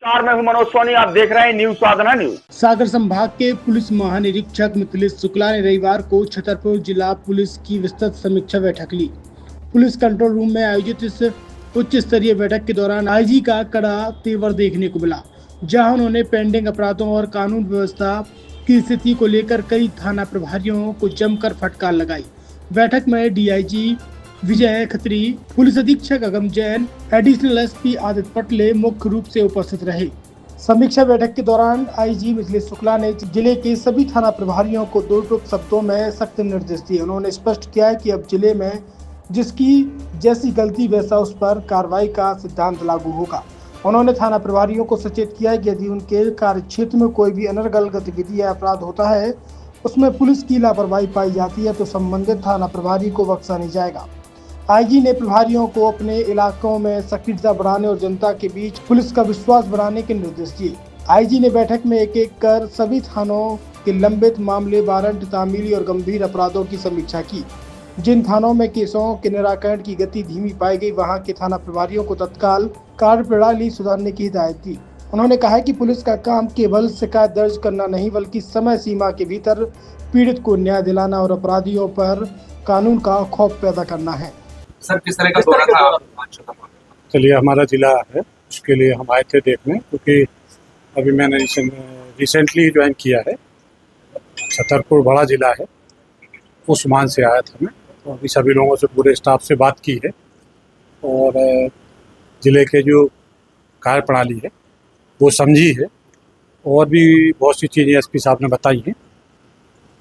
मैं हूं मनोज सोनी, आप देख रहे हैं न्यूज साधना न्यूज। सागर संभाग के पुलिस महानिरीक्षक मिथिलेश शुक्ला ने रविवार को छतरपुर जिला पुलिस की विस्तृत समीक्षा बैठक ली। पुलिस कंट्रोल रूम में आयोजित इस उच्च स्तरीय बैठक के दौरान आईजी का कड़ा तेवर देखने को मिला, जहां उन्होंने पेंडिंग अपराधों और कानून व्यवस्था की स्थिति को लेकर कई थाना प्रभारियों को जमकर फटकार लगाई। बैठक में डीआईजी विजय खत्री, पुलिस अधीक्षक अगम जैन, एडिशनल एसपी आदित्य पटले मुख्य रूप से उपस्थित रहे। समीक्षा बैठक के दौरान आईजी मिथिलेश शुक्ला ने जिले के सभी थाना प्रभारियों को दो टूक शब्दों में सख्त निर्देश दिए। उन्होंने स्पष्ट किया है कि अब जिले में जिसकी जैसी गलती वैसा उस पर कार्रवाई का सिद्धांत लागू होगा। उन्होंने थाना प्रभारियों को सचेत किया है कि यदि उनके कार्य क्षेत्र में कोई भी अनर्गल गतिविधि या अपराध होता है, उसमें पुलिस की लापरवाही पाई जाती है तो संबंधित थाना प्रभारी को बख्शा नहीं जाएगा। आईजी ने प्रभारियों को अपने इलाकों में सक्रियता बढ़ाने और जनता के बीच पुलिस का विश्वास बढ़ाने के निर्देश दिए। आईजी ने बैठक में एक एक कर सभी थानों के लंबित मामले, वारंट, तामीली और गंभीर अपराधों की समीक्षा की। जिन थानों में केसों के निराकरण की गति धीमी पाई गई, वहां के थाना प्रभारियों को तत्काल कार्य प्रणाली सुधारने की हिदायत दी। उन्होंने कहा कि पुलिस का काम केवल शिकायत दर्ज करना नहीं, बल्कि समय सीमा के भीतर पीड़ित को न्याय दिलाना और अपराधियों पर कानून का खौफ पैदा करना है। सर, किस तरह का दौरा था? चलिए, हमारा जिला है, उसके लिए हम आए थे देखने, क्योंकि अभी मैंने रिसेंटली ज्वाइन किया है। छतरपुर बड़ा जिला है, उस मान से आया था मैं। तो अभी सभी लोगों से, पूरे स्टाफ से बात की है और ज़िले के जो कार्य प्रणाली है वो समझी है और भी बहुत सी चीज़ें एसपी साहब ने बताई हैं।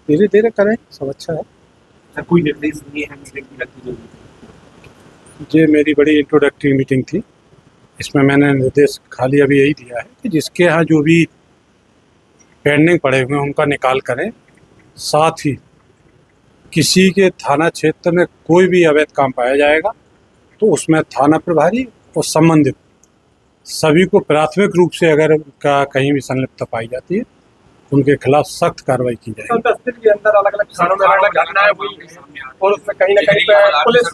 धीरे धीरे करें, सब अच्छा है। सर, कोई निर्देश नहीं है मीटिंग की लगती है? ये मेरी बड़ी इंट्रोडक्टरी मीटिंग थी। इसमें मैंने निर्देश खाली अभी यही दिया है कि जिसके यहाँ जो भी पेंडिंग पड़े हुए हैं उनका निकाल करें। साथ ही किसी के थाना क्षेत्र में कोई भी अवैध काम पाया जाएगा तो उसमें थाना प्रभारी और संबंधित सभी को प्राथमिक रूप से अगर उनका कहीं भी संलिप्तता पाई जाती है उनके खिलाफ सख्त कार्रवाई की जाएगी। 10 दिन के अंदर अलग अलग थानों में अलग घटनाएं हुई और उसमें कहीं ना कहीं पुलिस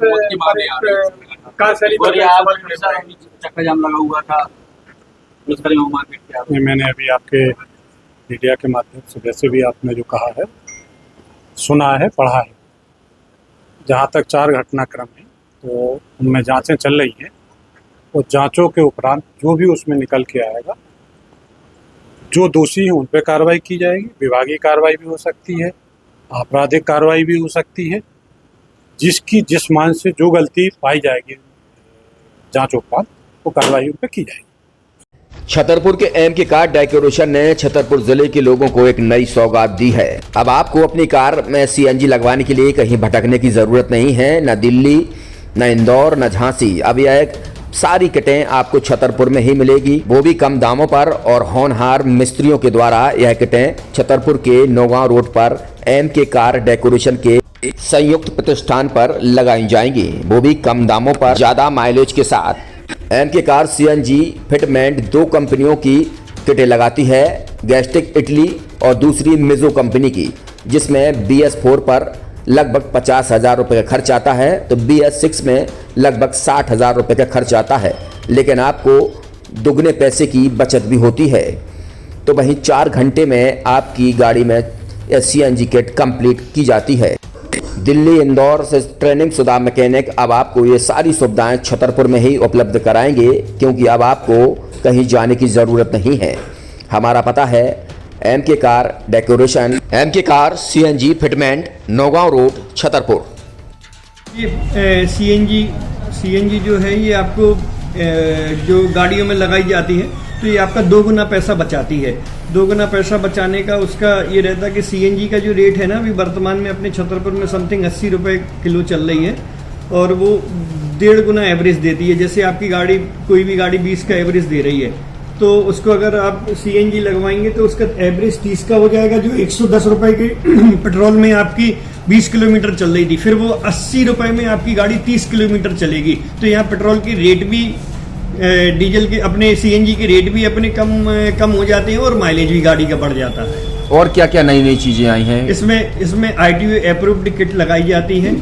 चक्का जाम लगा हुआ था। मैंने अभी आपके मीडिया के माध्यम से वैसे भी आपने जो कहा है सुना है, पढ़ा है। जहाँ तक 4 घटनाक्रम है तो उनमें जांचें चल रही हैं और जांचों के उपरांत जो भी उसमें निकल के आएगा, जो दोषी हैं उन पर कार्रवाई की जाएगी। विभागीय कार्रवाई भी हो सकती है, आपराधिक कार्रवाई भी हो सकती है। जिसकी जिस मान से जो गलती पाई जाएगी जांच उपरांत वो कार्रवाई उन पर की जाएगी। छतरपुर के एमके कार डेकोरेशन ने छतरपुर जिले के लोगों को एक नई सौगात दी है। अब आपको अपनी कार में सीएनजी लगवाने के लिए कहीं भटकने की जरूरत नहीं है, न दिल्ली, न इंदौर, न झांसी। अब यह एक सारी किटें आपको छतरपुर में ही मिलेगी, वो भी कम दामों पर। और होनहार मिस्त्रियों के द्वारा यह किटें छतरपुर के नौगांव रोड पर एमके कार डेकोरेशन के संयुक्त प्रतिष्ठान पर लगाई जाएंगी, वो भी कम दामों पर, ज्यादा माइलेज के साथ। एमके कार सीएनजी फिटमेंट 2 कंपनियों की किटें लगाती है, गैस्टिक इटली और दूसरी मिजो कंपनी की, जिसमें BS4 पर लगभग 50,000 रुपये का खर्च आता है तो BS6 में लगभग 60,000 रुपये का खर्च आता है, लेकिन आपको दुगने पैसे की बचत भी होती है। तो वहीं 4 घंटे में आपकी गाड़ी में सीएनजी किट कंप्लीट की जाती है। दिल्ली, इंदौर से ट्रेनिंग शुदा मैकेनिक अब आपको ये सारी सुविधाएं छतरपुर में ही उपलब्ध कराएंगे, क्योंकि अब आपको कहीं जाने की ज़रूरत नहीं है। हमारा पता है MK car decoration, MK car CNG fitment, Naugaon road, Chhatarpur. ये सीएनजी जो है ये आपको जो गाड़ियों में लगाई जाती है तो ये आपका 2 गुना पैसा बचाती है। 2 गुना पैसा बचाने का उसका ये रहता है कि सीएनजी का जो रेट है ना, अभी वर्तमान में अपने छतरपुर में समथिंग 80 रुपये किलो चल रही है और वो 1.5 गुना एवरेज देती है। जैसे आपकी गाड़ी, कोई भी गाड़ी 20 का एवरेज दे रही है तो उसको अगर आप सीएनजी लगवाएंगे तो उसका एवरेज 30 का हो जाएगा, जो 110 रुपये के पेट्रोल में आपकी 20 किलोमीटर चल रही थी, फिर वो 80 रुपये में आपकी गाड़ी 30 किलोमीटर चलेगी। तो यहाँ पेट्रोल की रेट भी, डीजल के, अपने सीएनजी के रेट भी अपने कम हो जाते हैं और माइलेज भी गाड़ी का बढ़ जाता है। और क्या क्या नई नई चीजें आई हैं? इसमें ITO अप्रूव्ड किट लगाई जाती है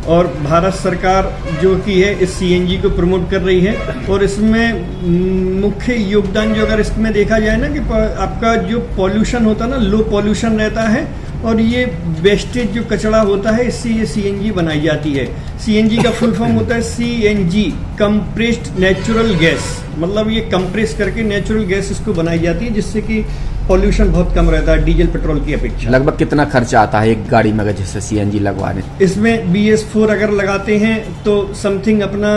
और भारत सरकार जो की है इस सीएनजी को प्रमोट कर रही है। और इसमें मुख्य योगदान जो अगर इसमें देखा जाए ना कि आपका जो पॉल्यूशन होता है ना, लो पॉल्यूशन रहता है और ये वेस्टेज जो कचरा होता है इससे ये सीएनजी बनाई जाती है। सीएनजी का फुल फॉर्म होता है सीएनजी, कंप्रेस्ड नेचुरल गैस, मतलब ये कंप्रेस करके नेचुरल गैस इसको बनाई जाती है जिससे कि पॉल्यूशन बहुत कम रहता है डीजल पेट्रोल की अपेक्षा। लगभग कितना खर्चा आता है एक गाड़ी में अगर जैसे सीएनजी लगवाने? इसमें BS4 अगर लगाते हैं तो समथिंग अपना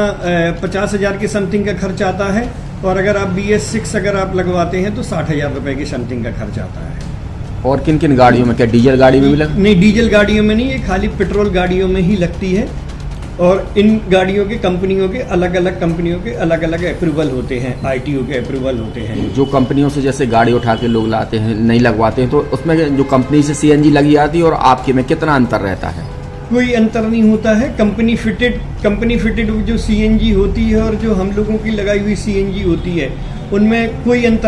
50,000 के समथिंग का खर्च आता है, और अगर आप BS6 अगर आप लगवाते हैं तो 60,000 रुपए की समथिंग का खर्च आता है। और किन किन गाड़ियों में, क्या डीजल गाड़ी में भी नहीं, डीजल गाड़ियों में नहीं, ये खाली पेट्रोल गाड़ियों में ही लगती है। और इन गाड़ियों के कंपनियों के अलग अलग कंपनियों के अलग अलग अप्रूवल होते हैं, ITO के अप्रूवल होते हैं। जो कंपनियों से जैसे गाड़ी उठा के लोग लाते हैं, नहीं लगवाते हैं, तो उसमें जो कंपनी से सीएनजी लगी आती है और आपके में कितना अंतर रहता है? कोई अंतर नहीं होता है। कंपनी फिटेड जो सीएनजी होती है और जो हम लोगों की लगाई हुई सीएनजी होती है उनमें कोई अंतर